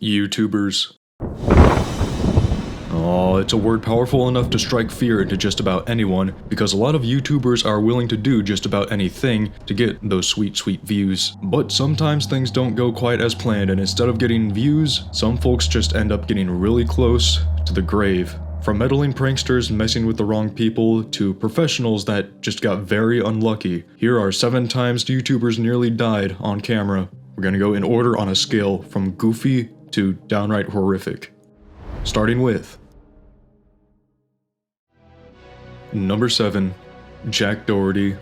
YouTubers. Oh, it's a word powerful enough to strike fear into just about anyone, because a lot of YouTubers are willing to do just about anything to get those sweet views. But sometimes things don't go quite as planned, and instead of getting views, some folks just end up getting really close to the grave. From meddling pranksters messing with the wrong people, to professionals that just got very unlucky, here are 7 times YouTubers nearly died on camera. We're gonna go in order on a scale from goofy to downright horrific. Starting with Number 7. Jack Doherty.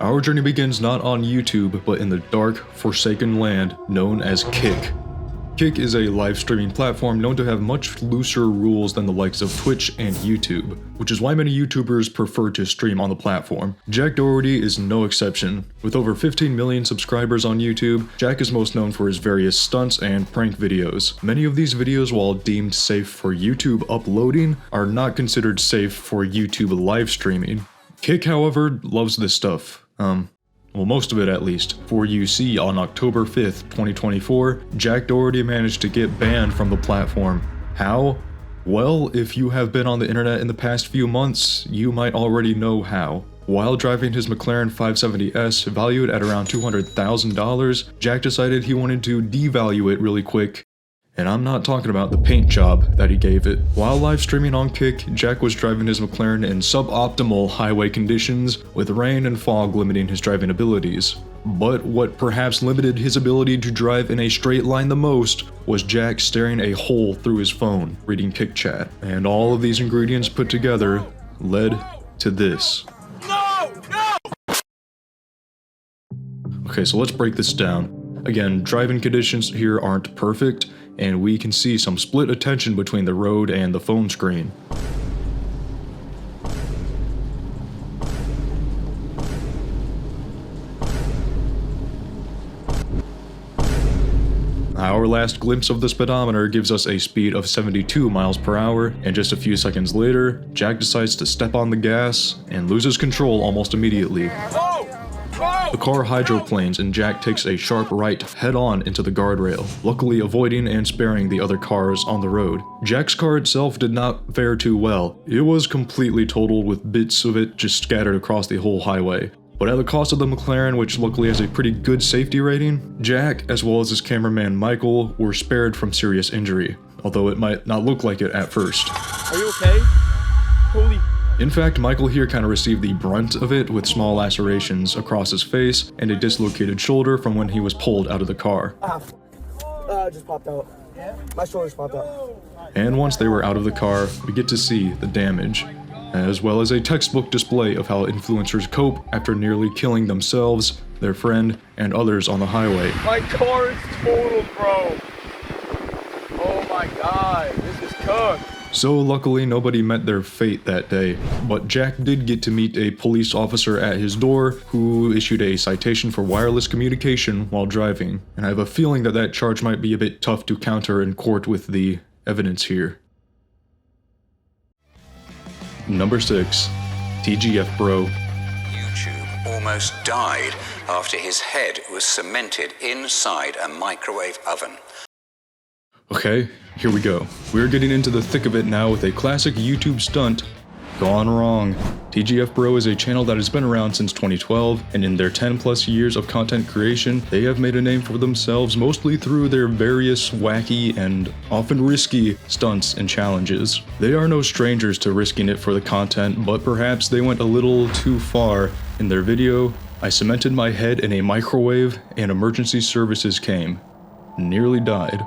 Our journey begins not on YouTube, but in the dark, forsaken land known as Kick. Kick is a live streaming platform known to have much looser rules than the likes of Twitch and YouTube, which is why many YouTubers prefer to stream on the platform. Jack Doherty is no exception. With over 15 million subscribers on YouTube, Jack is most known for his various stunts and prank videos. Many of these videos, while deemed safe for YouTube uploading, are not considered safe for YouTube live streaming. Kick, however, loves this stuff. Well, most of it at least. For you see, on October 5th, 2024, Jack Doherty managed to get banned from the platform. How? Well, if you have been on the internet in the past few months, you might already know how. While driving his McLaren 570S, valued at around $200,000, Jack decided he wanted to devalue it really quick. And I'm not talking about the paint job that he gave it. While live streaming on Kick, Jack was driving his McLaren in suboptimal highway conditions, with rain and fog limiting his driving abilities. But what perhaps limited his ability to drive in a straight line the most was Jack staring a hole through his phone, reading Kick chat. And all of these ingredients put together led to this. Okay, so let's break this down. Again, driving conditions here aren't perfect, and we can see some split attention between the road and the phone screen. Our last glimpse of the speedometer gives us a speed of 72 miles per hour, and just a few seconds later, Jack decides to step on the gas and loses control almost immediately. The car hydroplanes and Jack takes a sharp right head-on into the guardrail, luckily avoiding and sparing the other cars on the road. Jack's car itself did not fare too well. It was completely totaled with bits of it just scattered across the whole highway. But at the cost of the McLaren, which luckily has a pretty good safety rating, Jack, as well as his cameraman Michael, were spared from serious injury, although it might not look like it at first. Are you okay? Holy... In fact, Michael here kind of received the brunt of it with small lacerations across his face and a dislocated shoulder from when he was pulled out of the car. Just popped out. My shoulder's popped out. And once they were out of the car, we get to see the damage, as well as a textbook display of how influencers cope after nearly killing themselves, their friend, and others on the highway. My car is totaled, bro. Oh my god, this is cooked. So luckily nobody met their fate that day, but Jack did get to meet a police officer at his door who issued a citation for wireless communication while driving, and I have a feeling that that charge might be a bit tough to counter in court with the evidence here. Number 6. TGF Bro. YouTube almost died after his head was cemented inside a microwave oven. Okay, here we go. We're getting into the thick of it now with a classic YouTube stunt gone wrong. TGF Bro is a channel that has been around since 2012, and in their 10+ years of content creation, they have made a name for themselves mostly through their various wacky and often risky stunts and challenges. They are no strangers to risking it for the content, but perhaps they went a little too far. In their video, I cemented my head in a microwave and emergency services came. Nearly died.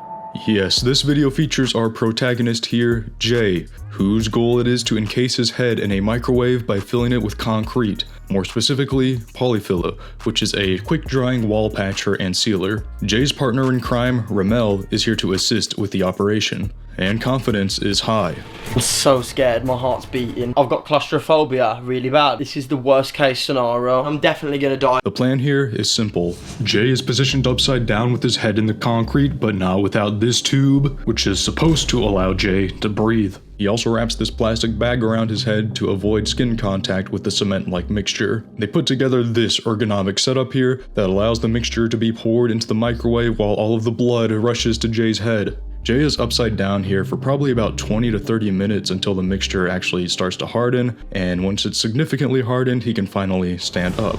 Yes, this video features our protagonist here, Jay, whose goal it is to encase his head in a microwave by filling it with concrete, more specifically, polyfilla, which is a quick-drying wall patcher and sealer. Jay's partner in crime, Ramel, is here to assist with the operation, and confidence is high. I'm so scared, my heart's beating. I've got claustrophobia really bad. This is the worst case scenario. I'm definitely gonna die. The plan here is simple. Jay is positioned upside down with his head in the concrete, but not without this tube, which is supposed to allow Jay to breathe. He also wraps this plastic bag around his head to avoid skin contact with the cement-like mixture. They put together this ergonomic setup here that allows the mixture to be poured into the microwave while all of the blood rushes to Jay's head. Jay is upside down here for probably about 20 to 30 minutes until the mixture actually starts to harden, and once it's significantly hardened, he can finally stand up.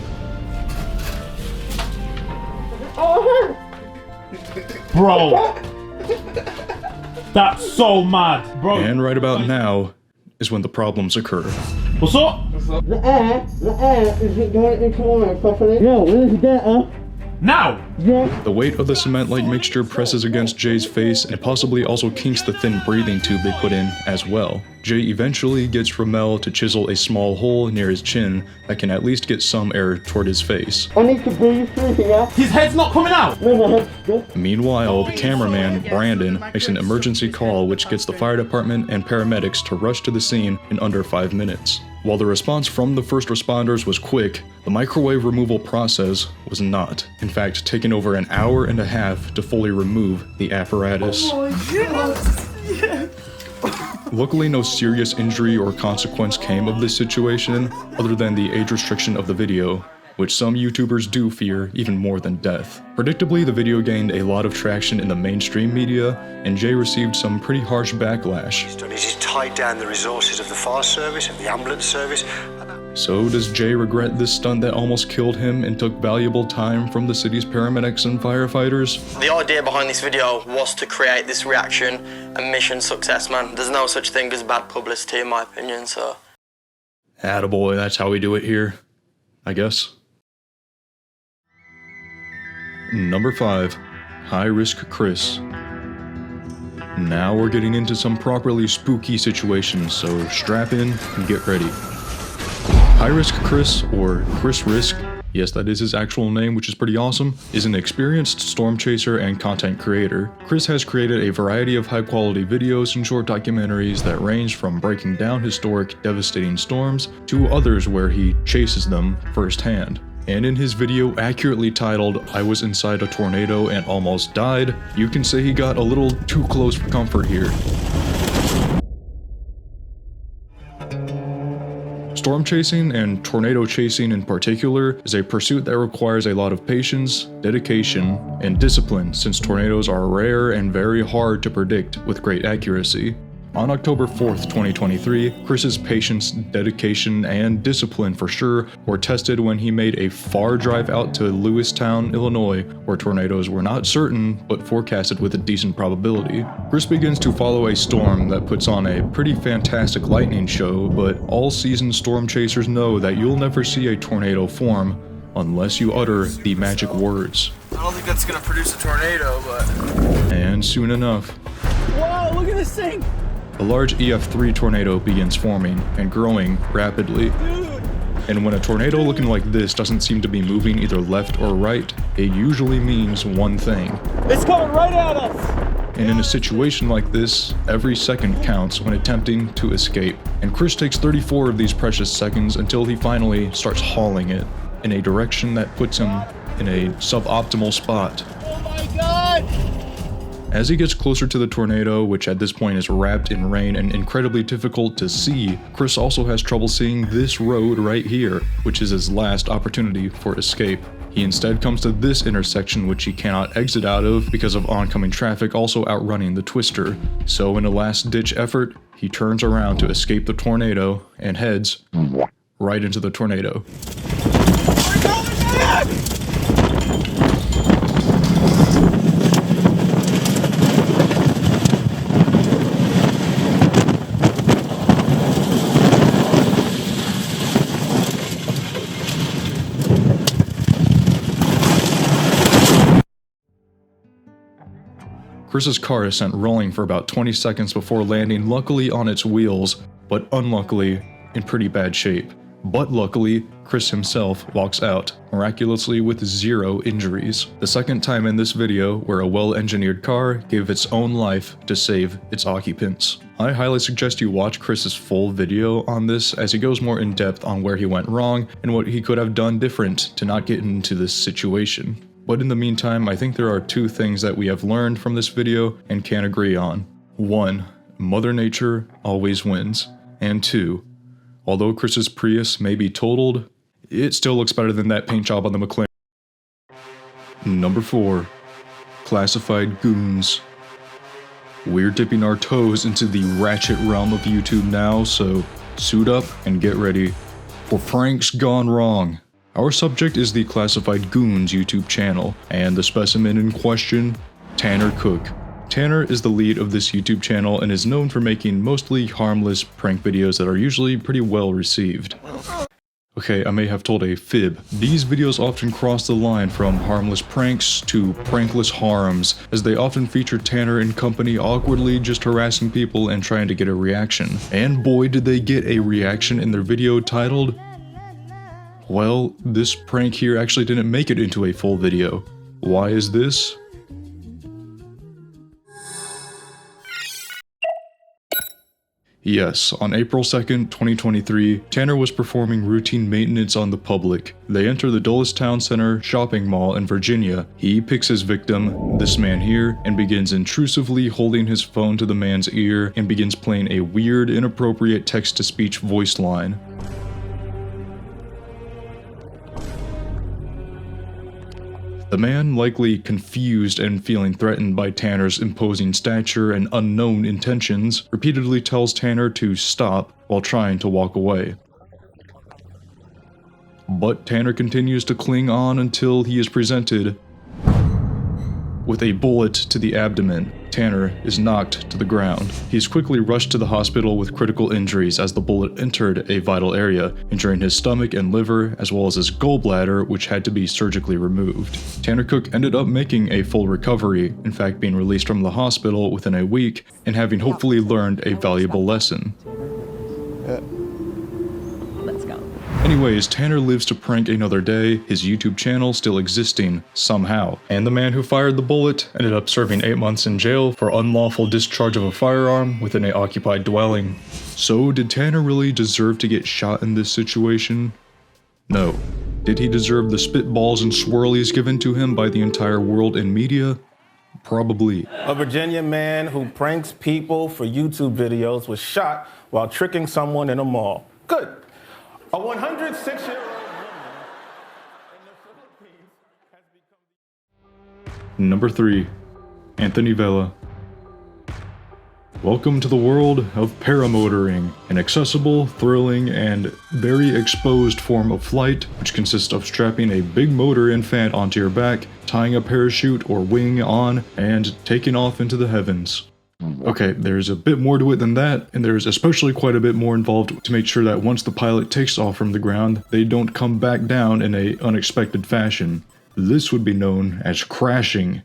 Bro, that's so mad, bro. And right about now is when the problems occur. What's up? The air isn't going into water properly. No, where's that? Now! The weight of the cement-like mixture presses against Jay's face and possibly also kinks the thin breathing tube they put in as well. Jay eventually gets Ramel to chisel a small hole near his chin that can at least get some air toward his face. I need to breathe through here. His head's not coming out! No, my head's good. Meanwhile, the cameraman, Brandon, makes an emergency call which gets the fire department and paramedics to rush to the scene in under 5 minutes. While the response from the first responders was quick, the microwave removal process was not. In fact, taking over an hour and a half to fully remove the apparatus. Luckily, no serious injury or consequence came of this situation, other than the age restriction of the video, which some YouTubers do fear even more than death. Predictably, the video gained a lot of traction in the mainstream media, and Jay received some pretty harsh backlash. He's tied down the resources of the fire service, of the ambulance service. So does Jay regret this stunt that almost killed him and took valuable time from the city's paramedics and firefighters? The idea behind this video was to create this reaction and mission success, man. There's no such thing as bad publicity in my opinion, so. Attaboy, that's how we do it here, I guess. Number 5, High Risk Chris. Now we're getting into some properly spooky situations, so strap in and get ready. High Risk Chris, or Chris Risk, yes, that is his actual name, which is pretty awesome, is an experienced storm chaser and content creator. Chris has created a variety of high-quality videos and short documentaries that range from breaking down historic, devastating storms to others where he chases them firsthand. And in his video accurately titled, "I was inside a tornado and almost died," you can say he got a little too close for comfort here. Storm chasing, and tornado chasing in particular, is a pursuit that requires a lot of patience, dedication, and discipline, since tornadoes are rare and very hard to predict with great accuracy. On October 4th, 2023, Chris's patience, dedication, and discipline for sure were tested when he made a far drive out to Lewistown, Illinois, where tornadoes were not certain, but forecasted with a decent probability. Chris begins to follow a storm that puts on a pretty fantastic lightning show, but all seasoned storm chasers know that you'll never see a tornado form unless you utter the magic words. I don't think that's gonna produce a tornado, but... And soon enough, Whoa, look at this thing! a large EF3 tornado begins forming and growing rapidly. And when a tornado looking like this doesn't seem to be moving either left or right, it usually means one thing. It's coming right at us! And in a situation like this, every second counts when attempting to escape. And Chris takes 34 of these precious seconds until he finally starts hauling it in a direction that puts him in a suboptimal spot. Oh my god! As he gets closer to the tornado, which at this point is wrapped in rain and incredibly difficult to see, Chris also has trouble seeing this road right here, which is his last opportunity for escape. He instead comes to this intersection, which he cannot exit out of because of oncoming traffic also outrunning the twister. So in a last-ditch effort, he turns around to escape the tornado and heads right into the tornado. We're coming back! Chris's car is sent rolling for about 20 seconds before landing luckily on its wheels, but unluckily in pretty bad shape. But luckily, Chris himself walks out, miraculously with 0 injuries. The second time in this video where a well-engineered car gave its own life to save its occupants. I highly suggest you watch Chris's full video on this as he goes more in depth on where he went wrong and what he could have done different to not get into this situation. But in the meantime, I think there are 2 things that we have learned from this video and can agree on. 1. Mother Nature always wins. And 2, although Chris's Prius may be totaled, it still looks better than that paint job on the McLaren. Number 4, classified goons. We're dipping our toes into the ratchet realm of YouTube now, so suit up and get ready for pranks gone wrong. Our subject is the Classified Goons YouTube channel, and the specimen in question, Tanner Cook. Tanner is the lead of this YouTube channel and is known for making mostly harmless prank videos that are usually pretty well received. Okay, I may have told a fib. These videos often cross the line from harmless pranks to prankless harms, as they often feature Tanner and company awkwardly just harassing people and trying to get a reaction. And boy did they get a reaction in their video titled, well, this prank here actually didn't make it into a full video. Why is this? Yes, on April 2nd, 2023, Tanner was performing routine maintenance on the public. They enter the Dulles Town Center shopping mall in Virginia. He picks his victim, this man here, and begins intrusively holding his phone to the man's ear and begins playing a weird, inappropriate text-to-speech voice line. The man, likely confused and feeling threatened by Tanner's imposing stature and unknown intentions, repeatedly tells Tanner to stop while trying to walk away. But Tanner continues to cling on until he is presented with a bullet to the abdomen. Tanner is knocked to the ground. He is quickly rushed to the hospital with critical injuries as the bullet entered a vital area, injuring his stomach and liver, as well as his gallbladder, which had to be surgically removed. Tanner Cook ended up making a full recovery, in fact being released from the hospital within a week, and having hopefully learned a valuable lesson. Let's go. Anyways, Tanner lives to prank another day, his YouTube channel still existing, somehow. And the man who fired the bullet ended up serving 8 months in jail for unlawful discharge of a firearm within an occupied dwelling. So did Tanner really deserve to get shot in this situation? No. Did he deserve the spitballs and swirlies given to him by the entire world and media? Probably. A Virginia man who pranks people for YouTube videos was shot while tricking someone in a mall. Good. A 106-year-old woman in the Philippines has become... Number 3. Anthony Vela. Welcome to the world of paramotoring, an accessible, thrilling, and very exposed form of flight, which consists of strapping a big motor and fan onto your back, tying a parachute or wing on, and taking off into the heavens. Okay, there's a bit more to it than that, and there's especially quite a bit more involved to make sure that once the pilot takes off from the ground, they don't come back down in an unexpected fashion. This would be known as crashing.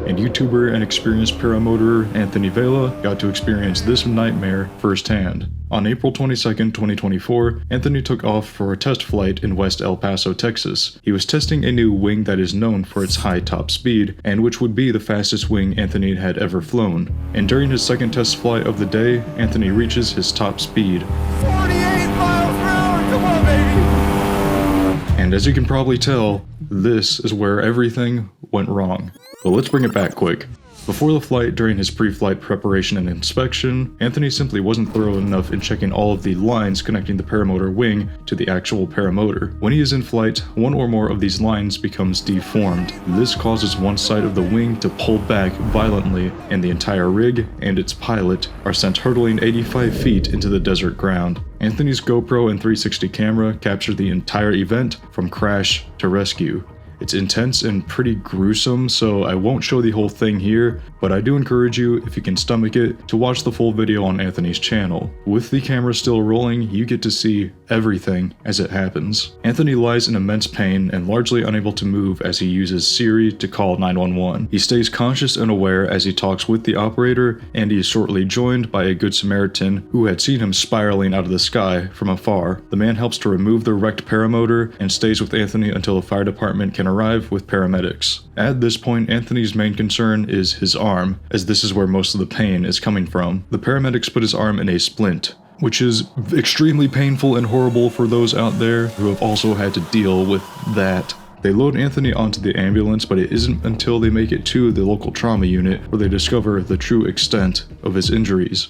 And YouTuber and experienced paramotorer Anthony Vela got to experience this nightmare firsthand. On April 22nd, 2024, Anthony took off for a test flight in West El Paso, Texas. He was testing a new wing that is known for its high top speed, and which would be the fastest wing Anthony had ever flown. And during his second test flight of the day, Anthony reaches his top speed. 48 miles per hour, come on, baby! And as you can probably tell, this is where everything went wrong. But let's bring it back quick. Before the flight, during his pre-flight preparation and inspection, Anthony simply wasn't thorough enough in checking all of the lines connecting the paramotor wing to the actual paramotor. When he is in flight, one or more of these lines becomes deformed. This causes one side of the wing to pull back violently, and the entire rig and its pilot are sent hurtling 85 feet into the desert ground. Anthony's GoPro and 360 camera captured the entire event from crash to rescue. It's intense and pretty gruesome, so I won't show the whole thing here, but I do encourage you, if you can stomach it, to watch the full video on Anthony's channel. With the camera still rolling, you get to see everything as it happens. Anthony lies in immense pain and largely unable to move as he uses Siri to call 911. He stays conscious and aware as he talks with the operator, and he is shortly joined by a Good Samaritan who had seen him spiraling out of the sky from afar. The man helps to remove the wrecked paramotor and stays with Anthony until the fire department can arrive with paramedics. At this point, Anthony's main concern is his arm, as this is where most of the pain is coming from. The paramedics put his arm in a splint, which is extremely painful and horrible for those out there who have also had to deal with that. They load Anthony onto the ambulance, but it isn't until they make it to the local trauma unit where they discover the true extent of his injuries.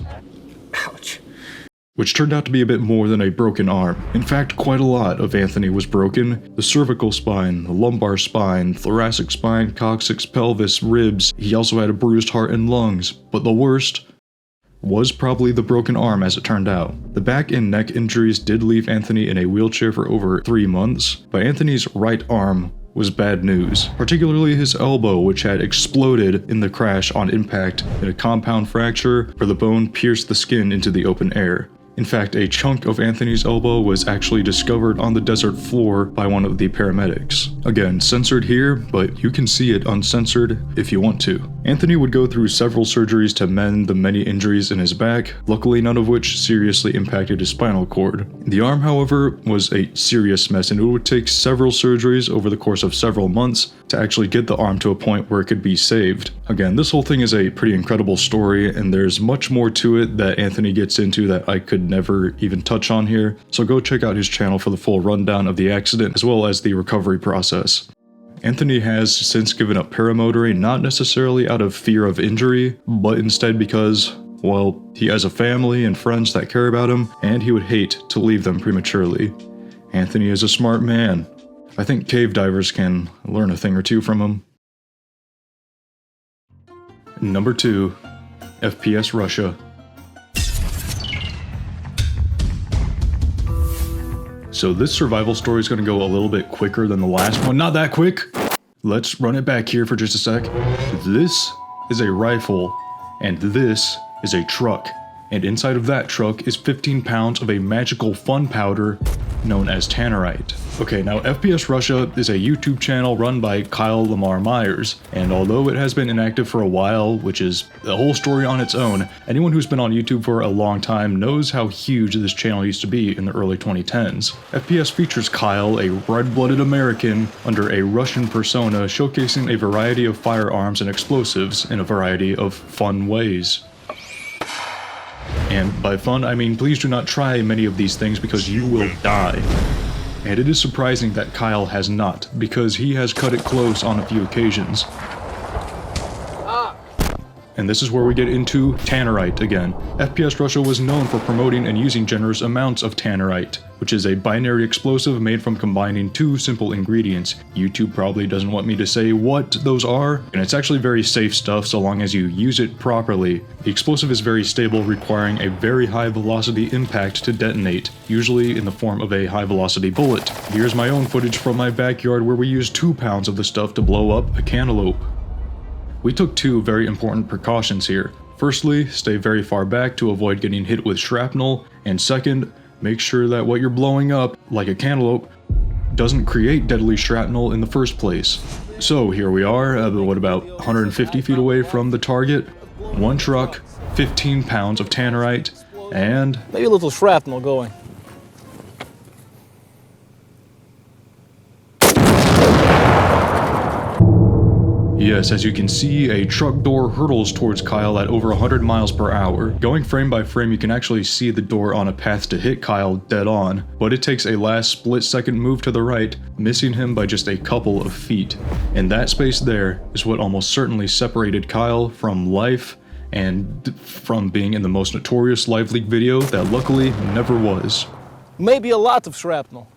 Ouch. Which turned out to be a bit more than a broken arm. In fact, quite a lot of Anthony was broken. The cervical spine, the lumbar spine, thoracic spine, coccyx, pelvis, ribs. He also had a bruised heart and lungs. But the worst was probably the broken arm, as it turned out. The back and neck injuries did leave Anthony in a wheelchair for over 3 months, but Anthony's right arm was bad news, particularly his elbow, which had exploded in the crash on impact in a compound fracture where the bone pierced the skin into the open air. In fact, a chunk of Anthony's elbow was actually discovered on the desert floor by one of the paramedics. Again, censored here, but you can see it uncensored if you want to. Anthony would go through several surgeries to mend the many injuries in his back, luckily none of which seriously impacted his spinal cord. The arm, however, was a serious mess, and it would take several surgeries over the course of several months to actually get the arm to a point where it could be saved. Again, this whole thing is a pretty incredible story, and there's much more to it that Anthony gets into that I could never even touch on here, so go check out his channel for the full rundown of the accident as well as the recovery process. Anthony has since given up paramotoring, not necessarily out of fear of injury, but instead because, well, he has a family and friends that care about him, and he would hate to leave them prematurely. Anthony is a smart man. I think cave divers can learn a thing or two from him. Number 2. FPS Russia. So this survival story is going to go a little bit quicker than the last one. Not that quick! Let's run it back here for just a sec. This is a rifle, and this is a truck. And inside of that truck is 15 pounds of a magical fun powder known as tannerite. Okay, now FPS Russia is a YouTube channel run by Kyle Lamar Myers, and although it has been inactive for a while, which is a whole story on its own, anyone who's been on YouTube for a long time knows how huge this channel used to be in the early 2010s. FPS features Kyle, a red-blooded American, under a Russian persona, showcasing a variety of firearms and explosives in a variety of fun ways. And by fun, I mean please do not try many of these things because you will die. And it is surprising that Kyle has not, because he has cut it close on a few occasions. And this is where we get into tannerite again. FPS Russia was known for promoting and using generous amounts of tannerite, which is a binary explosive made from combining 2 simple ingredients. YouTube probably doesn't want me to say what those are, and it's actually very safe stuff so long as you use it properly. The explosive is very stable, requiring a very high velocity impact to detonate, usually in the form of a high velocity bullet. Here's my own footage from my backyard where we used 2 pounds of the stuff to blow up a cantaloupe. We took 2 very important precautions here. Firstly, stay very far back to avoid getting hit with shrapnel, and second, make sure that what you're blowing up, like a cantaloupe, doesn't create deadly shrapnel in the first place. So here we are, about 150 feet away from the target, 1 truck, 15 pounds of tannerite, and maybe a little shrapnel going. yes, as you can see, a truck door hurtles towards Kyle at over 100 miles per hour. Going frame by frame, you can actually see the door on a path to hit Kyle dead on, but it takes a last split-second move to the right, missing him by just a couple of feet. And that space there is what almost certainly separated Kyle from life and from being in the most notorious live leak video that luckily never was. Maybe a lot of shrapnel.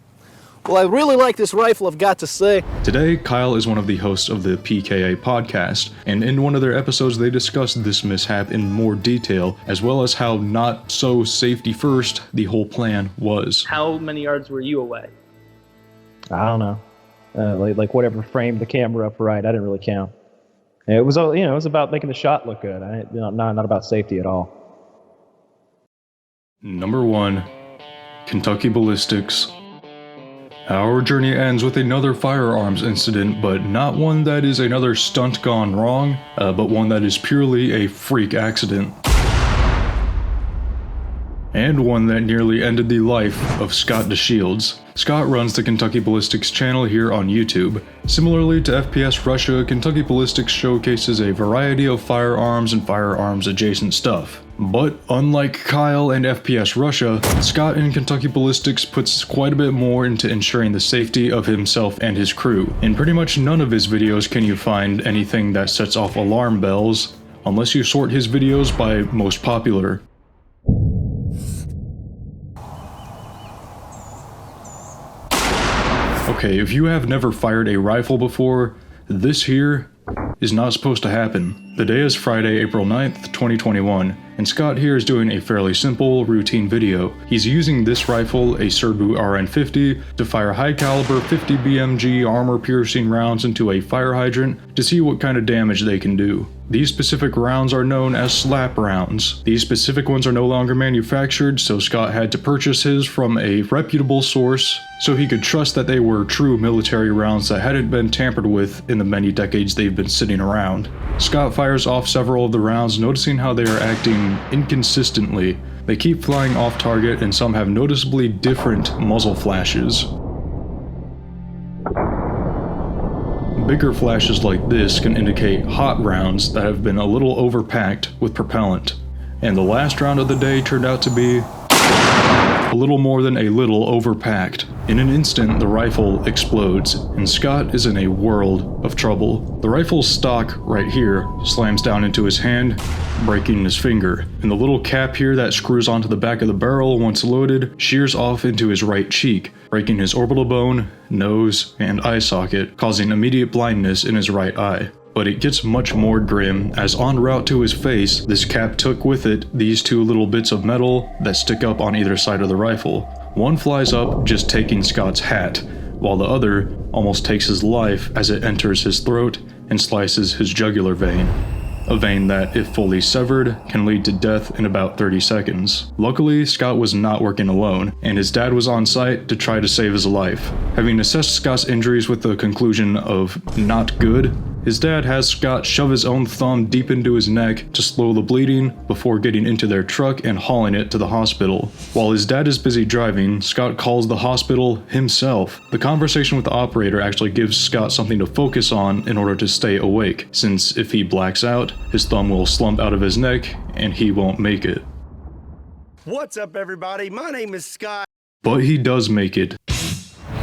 Well, I really like this rifle, I've got to say. Today, Kyle is one of the hosts of the PKA podcast, and in one of their episodes they discussed this mishap in more detail, as well as how not so safety first the whole plan was. How many yards were you away? I don't know. Like whatever framed the camera up right, I didn't really count. It was, it was about making the shot look good. Not about safety at all. Number 1, Kentucky Ballistics. Our journey ends with another firearms incident, but not one that is another stunt gone wrong, but one that is purely a freak accident. and one that nearly ended the life of Scott DeShields. Scott runs the Kentucky Ballistics channel here on YouTube. Similarly to FPS Russia, Kentucky Ballistics showcases a variety of firearms and firearms adjacent stuff. But unlike Kyle and FPS Russia, Scott in Kentucky Ballistics puts quite a bit more into ensuring the safety of himself and his crew. In pretty much none of his videos can you find anything that sets off alarm bells, unless you sort his videos by most popular. Okay, if you have never fired a rifle before, this here is not supposed to happen. The day is Friday, April 9th, 2021, and Scott here is doing a fairly simple, routine video. He's using this rifle, a Serbu RN50, to fire high-caliber 50 BMG armor-piercing rounds into a fire hydrant to see what kind of damage they can do. These specific rounds are known as slap rounds. These specific ones are no longer manufactured, so Scott had to purchase his from a reputable source so he could trust that they were true military rounds that hadn't been tampered with in the many decades they've been sitting around. Scott fires off several of the rounds, noticing how they are acting inconsistently. They keep flying off target and some have noticeably different muzzle flashes. Bigger flashes like this can indicate hot rounds that have been a little overpacked with propellant. And the last round of the day turned out to be a little more than a little overpacked. In an instant, the rifle explodes, and Scott is in a world of trouble. The rifle's stock right here slams down into his hand, breaking his finger, and the little cap here that screws onto the back of the barrel once loaded shears off into his right cheek, breaking his orbital bone, nose, and eye socket, causing immediate blindness in his right eye. But it gets much more grim, as en route to his face, this cap took with it these two little bits of metal that stick up on either side of the rifle. One flies up, just taking Scott's hat, while the other almost takes his life as it enters his throat and slices his jugular vein. A vein that, if fully severed, can lead to death in about 30 seconds. Luckily, Scott was not working alone, and his dad was on site to try to save his life. Having assessed Scott's injuries with the conclusion of not good, his dad has Scott shove his own thumb deep into his neck to slow the bleeding before getting into their truck and hauling it to the hospital. While his dad is busy driving, Scott calls the hospital himself. The conversation with the operator actually gives Scott something to focus on in order to stay awake, since if he blacks out, his thumb will slump out of his neck and he won't make it. What's up, everybody? My name is Scott. But he does make it.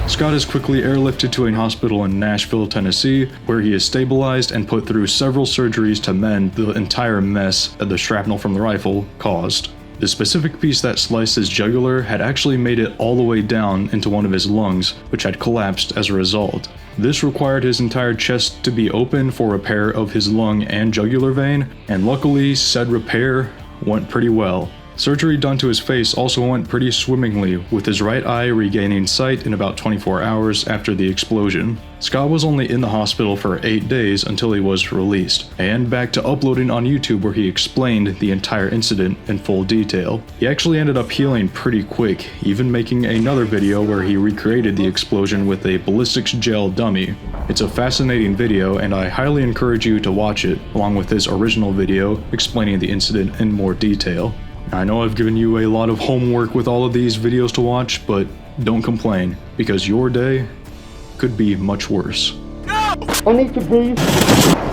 Scott is quickly airlifted to a hospital in Nashville, Tennessee, where he is stabilized and put through several surgeries to mend the entire mess that the shrapnel from the rifle caused. The specific piece that sliced his jugular had actually made it all the way down into one of his lungs, which had collapsed as a result. This required his entire chest to be open for repair of his lung and jugular vein, and luckily said repair went pretty well. Surgery done to his face also went pretty swimmingly, with his right eye regaining sight in about 24 hours after the explosion. Scott was only in the hospital for 8 days until he was released, and back to uploading on YouTube where he explained the entire incident in full detail. He actually ended up healing pretty quick, even making another video where he recreated the explosion with a ballistics gel dummy. It's a fascinating video and I highly encourage you to watch it, along with his original video explaining the incident in more detail. I know I've given you a lot of homework with all of these videos to watch, but don't complain, because your day could be much worse. I need to breathe.